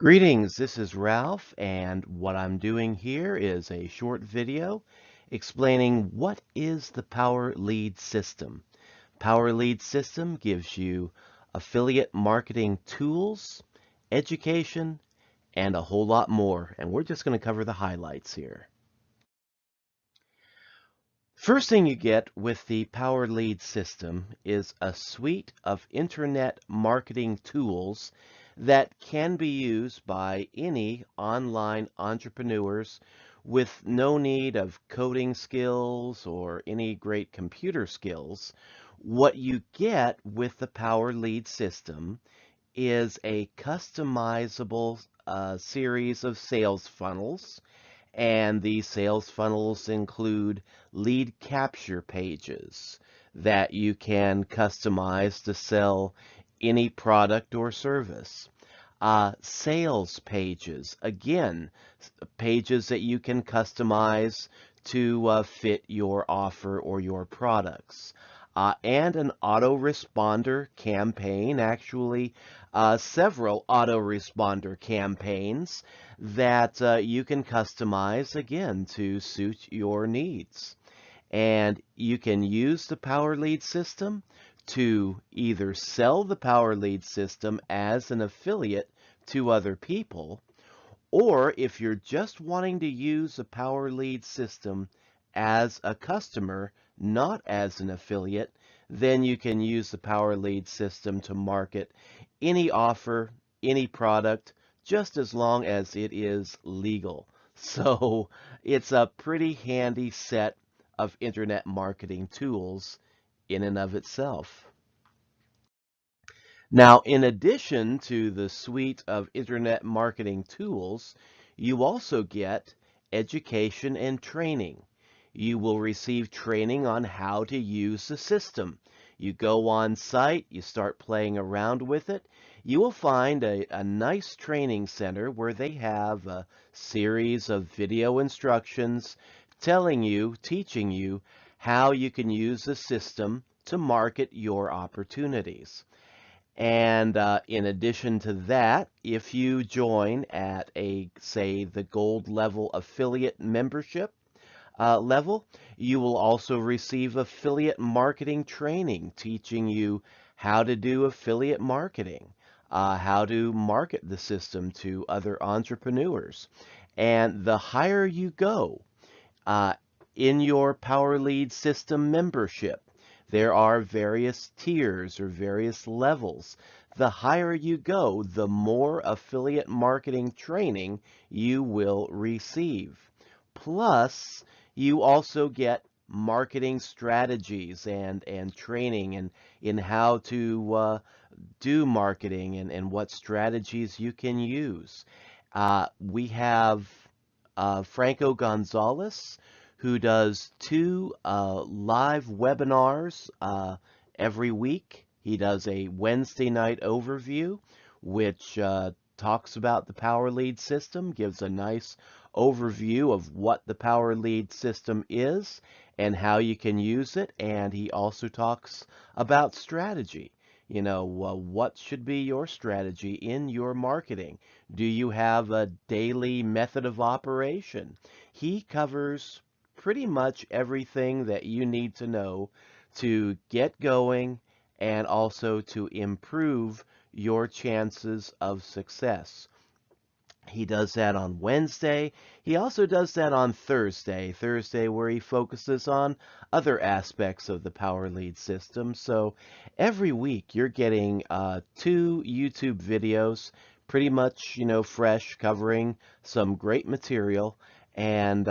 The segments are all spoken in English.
Greetings, this is Ralph, and what I'm doing here is a short video explaining what is the Power Lead System. Power Lead System gives you affiliate marketing tools, education, and a whole lot more, and we're just going to cover the highlights here. First thing you get with the Power Lead System is a suite of internet marketing tools that can be used by any online entrepreneurs with no need of coding skills or any great computer skills. What you get with the Power Lead System is a customizable series of sales funnels, and these sales funnels include lead capture pages that you can customize to sell any product or service. Sales pages, again, pages that you can customize to fit your offer or your products. And an autoresponder campaign, actually several autoresponder campaigns that you can customize, again, to suit your needs. And you can use the Power Lead System to either sell the Power Lead System as an affiliate to other people, or if you're just wanting to use a Power Lead System as a customer, not as an affiliate, then you can use the Power Lead System to market any offer, any product, just as long as it is legal. So it's a pretty handy set of internet marketing tools in and of itself. Now, in addition to the suite of internet marketing tools, you also get education and training. You will receive training on how to use the system. You go on site, you start playing around with it. You will find a nice training center where they have a series of video instructions telling you, teaching you how you can use the system to market your opportunities. And in addition to that, if you join at say, the gold level affiliate membership level, you will also receive affiliate marketing training teaching you how to do affiliate marketing, how to market the system to other entrepreneurs. And the higher you go, uh, in your Power Lead System membership, there are various tiers or various levels. The higher you go, the more affiliate marketing training you will receive. Plus, you also get marketing strategies and training in how to do marketing and what strategies you can use. We have Franco Gonzalez, who does two live webinars every week. He does a Wednesday night overview, which talks about the Power Lead System, gives a nice overview of what the Power Lead System is and how you can use it. And he also talks about strategy. What should be your strategy in your marketing? Do you have a daily method of operation? He covers pretty much everything that you need to know to get going and also to improve your chances of success. He does that on Wednesday. He also does that on Thursday where he focuses on other aspects of the Power Lead system. So every week you're getting two YouTube videos, pretty much, fresh, covering some great material. And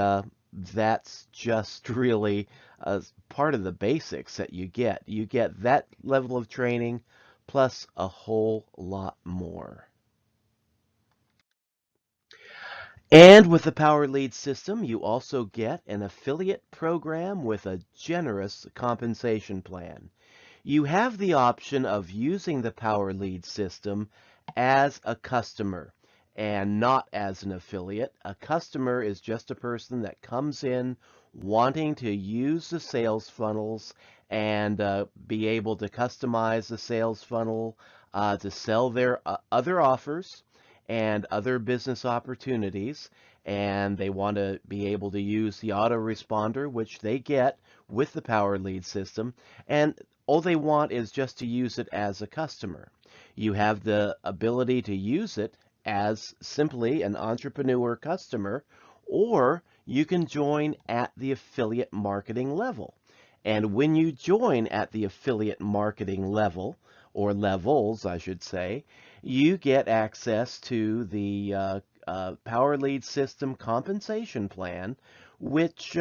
that's just really part of the basics that you get. You get that level of training plus a whole lot more. And with the Power Lead system, you also get an affiliate program with a generous compensation plan. You have the option of using the Power Lead system as a customer and not as an affiliate. A customer is just a person that comes in wanting to use the sales funnels and be able to customize the sales funnel to sell their other offers. and other business opportunities, and they want to be able to use the autoresponder, which they get with the Power Lead system, and all they want is just to use it as a customer. You have the ability to use it as simply an entrepreneur customer, or you can join at the affiliate marketing level. And when you join at the affiliate marketing level, or levels, I should say, you get access to the Power Lead System compensation plan, which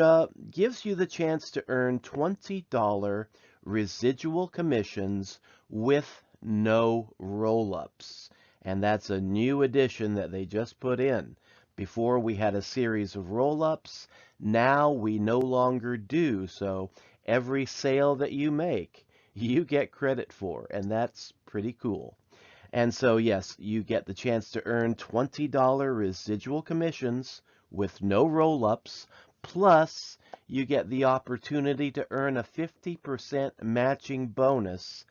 gives you the chance to earn $20 residual commissions with no roll-ups. And that's a new addition that they just put in. Before we had a series of roll-ups, now we no longer do. So every sale that you make, you get credit for, and that's pretty cool. And so, yes, you get the chance to earn $20 residual commissions with no roll-ups, plus you get the opportunity to earn a 50% matching bonus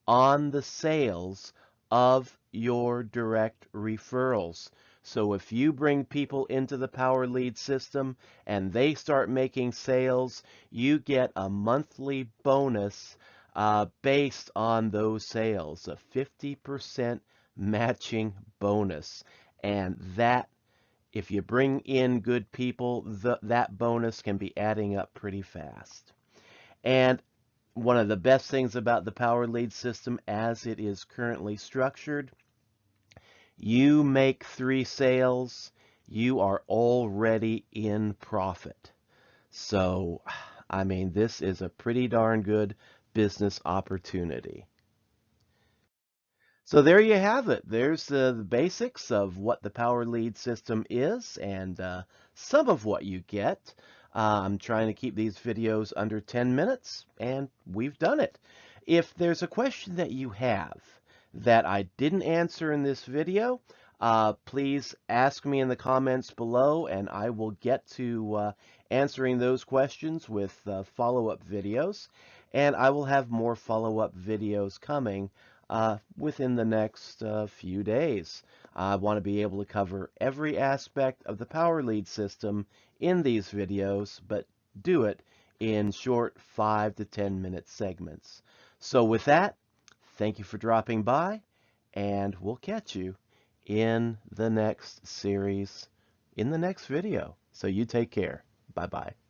on the sales of your direct referrals. So if you bring people into the Power Lead system and they start making sales, you get a monthly bonus based on those sales, a 50% matching bonus. And that, if you bring in good people, that bonus can be adding up pretty fast. And one of the best things about the Power Lead system as it is currently structured, you make 3 sales, you are already in profit. So, I mean, this is a pretty darn good business opportunity. So there you have it. There's the basics of what the Power Lead system is and some of what you get. I'm trying to keep these videos under 10 minutes, and we've done it. If there's a question that you have that I didn't answer in this video, please ask me in the comments below, and I will get to answering those questions with follow-up videos. And I will have more follow-up videos coming within the next few days. I want to be able to cover every aspect of the Power Lead system in these videos, but do it in short 5 to 10 minute segments. So with that, thank you for dropping by, and we'll catch you in the next series, in the next video. So you take care. Bye-bye.